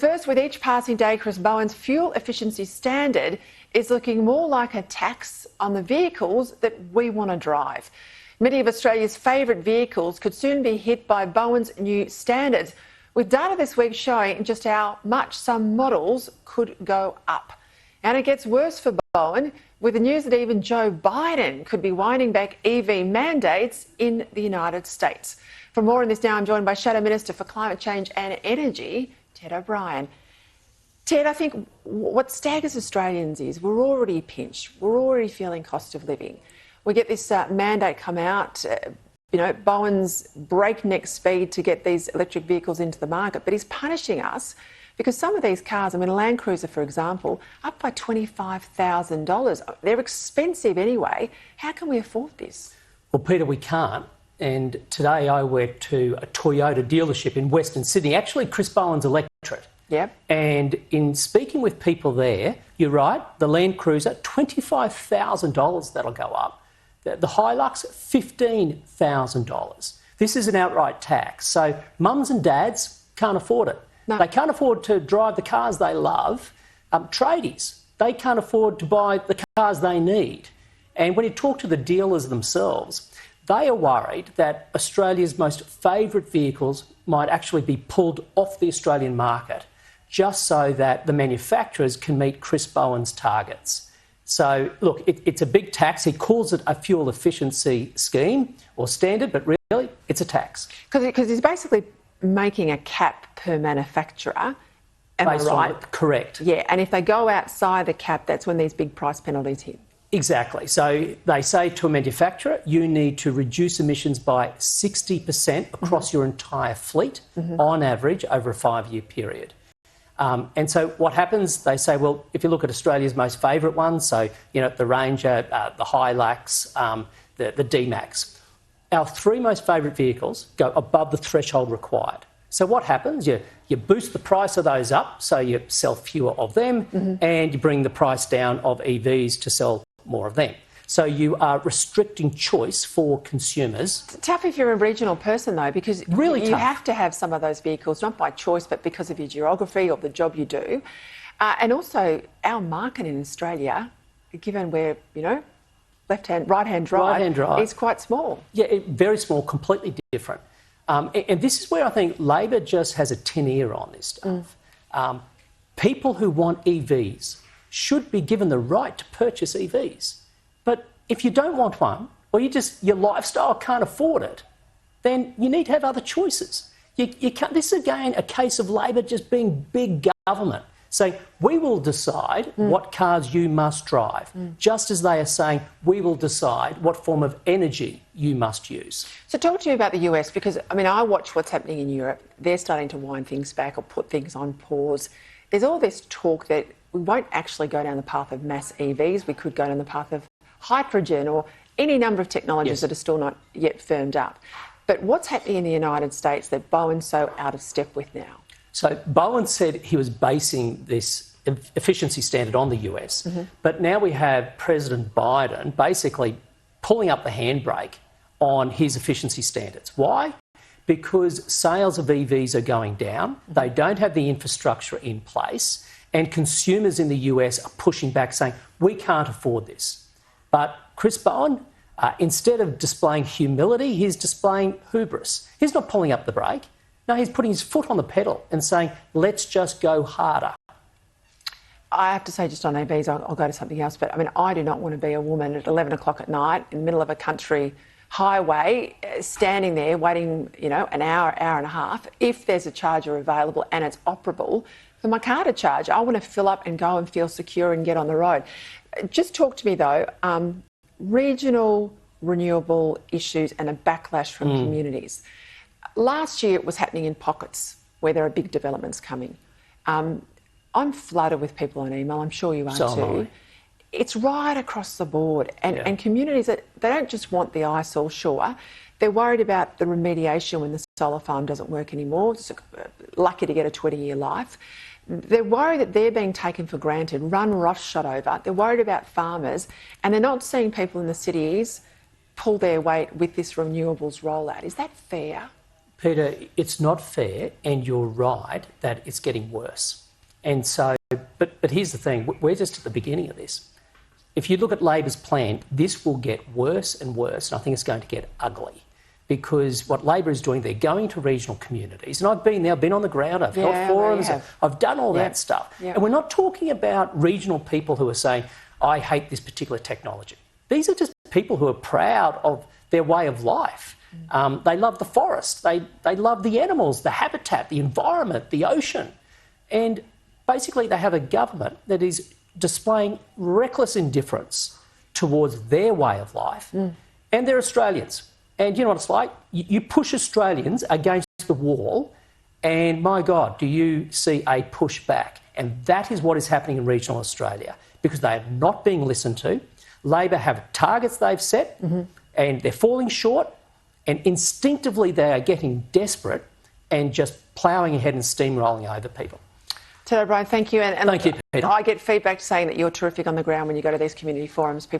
First, with each passing day, Chris Bowen's fuel efficiency standard is looking more like a tax on the vehicles that we want to drive. Many of Australia's favourite vehicles could soon be hit by Bowen's new standards, with data this week showing just how much some models could go up. And it gets worse for Bowen, with the news that even Joe Biden could be winding back EV mandates in the United States. For more on this now, I'm joined by Shadow Minister for Climate Change and Energy, Ted O'Brien. Ted, I think what staggers Australians is we're already pinched. We're already feeling cost of living. We get this mandate come out, Bowen's breakneck speed to get these electric vehicles into the market, but he's punishing us because some of these cars, a Land Cruiser, for example, up by $25,000. They're expensive anyway. How can we afford this? Well, Peter, we can't. And today I went to a Toyota dealership in Western Sydney, actually Chris Bowen's electorate. Yep. And in speaking with people there, you're right, the Land Cruiser, $25,000 that'll go up. The Hilux, $15,000. This is an outright tax. So mums and dads can't afford it. No. They can't afford to drive the cars they love. Tradies, they can't afford to buy the cars they need. And when you talk to the dealers themselves, they are worried that Australia's most favourite vehicles might actually be pulled off the Australian market just so that the manufacturers can meet Chris Bowen's targets. So, look, it's a big tax. He calls it a fuel efficiency scheme or standard, but really it's a tax. Because he's basically making a cap per manufacturer. Am I right? Correct. Yeah, and if they go outside the cap, that's when these big price penalties hit. Exactly. So they say to a manufacturer, you need to reduce emissions by 60% across your entire fleet on average over a 5-year period. And so what happens, they say, well, if you look at Australia's most favourite ones, so, the Ranger, the Hilux, the D-Max, our 3 most favourite vehicles go above the threshold required. So what happens? You boost the price of those up, so you sell fewer of them, and you bring the price down of EVs to sell more of them. So you are restricting choice for consumers. It's tough if you're a regional person, though, because really you have to have some of those vehicles, not by choice, but because of your geography or the job you do. And also, our market in Australia, given we're, right-hand drive, is quite small. Yeah, very small, completely different. And this is where I think Labor just has a tin ear on this stuff. People who want EVs should be given the right to purchase EVs. But if you don't want one, or your lifestyle can't afford it, then you need to have other choices. You can't, this is again a case of Labor just being big government. Saying, we will decide what cars you must drive, just as they are saying, we will decide what form of energy you must use. So talk to me about the US, because, I watch what's happening in Europe. They're starting to wind things back or put things on pause. There's all this talk that we won't actually go down the path of mass EVs. We could go down the path of hydrogen or any number of technologies that are still not yet firmed up. But what's happening in the United States that Bowen's so out of step with now? So Bowen said he was basing this efficiency standard on the US, but now we have President Biden basically pulling up the handbrake on his efficiency standards. Why? Because sales of EVs are going down, they don't have the infrastructure in place, and consumers in the US are pushing back saying, we can't afford this. But Chris Bowen, instead of displaying humility, he's displaying hubris. He's not pulling up the brake. No, he's putting his foot on the pedal and saying, let's just go harder. I have to say, just on EVs, I'll go to something else, but I do not want to be a woman at 11 o'clock at night in the middle of a country highway, standing there waiting, an hour and a half, if there's a charger available and it's operable, for my car to charge. I want to fill up and go and feel secure and get on the road. Just talk to me, though, regional renewable issues and a backlash from communities. Last year, it was happening in pockets where there are big developments coming. I'm flooded with people on email. I'm sure you are too. It's right across the board. And communities, they don't just want the eyesore, sure. They're worried about the remediation when the solar farm doesn't work anymore. It's lucky to get a 20-year life. They're worried that they're being taken for granted, run roughshod over. They're worried about farmers, and they're not seeing people in the cities pull their weight with this renewables rollout. Is that fair? Peter, it's not fair, and you're right that it's getting worse. And so, but here's the thing, we're just at the beginning of this. If you look at Labor's plan, this will get worse and worse, and I think it's going to get ugly. Because what Labor is doing, they're going to regional communities. And I've been there, I've been on the ground, I've held forums, I've done all that stuff. And we're not talking about regional people who are saying, I hate this particular technology. These are just people who are proud of their way of life. They love the forest, they love the animals, the habitat, the environment, the ocean. And basically they have a government that is displaying reckless indifference towards their way of life. And they're Australians. And you know what it's like? You push Australians against the wall and, my God, do you see a pushback? And that is what is happening in regional Australia because they are not being listened to. Labor have targets they've set and they're falling short, and instinctively they are getting desperate and just ploughing ahead and steamrolling over people. Ted O'Brien, thank you. And thank you, Peter. I get feedback saying that you're terrific on the ground when you go to these community forums.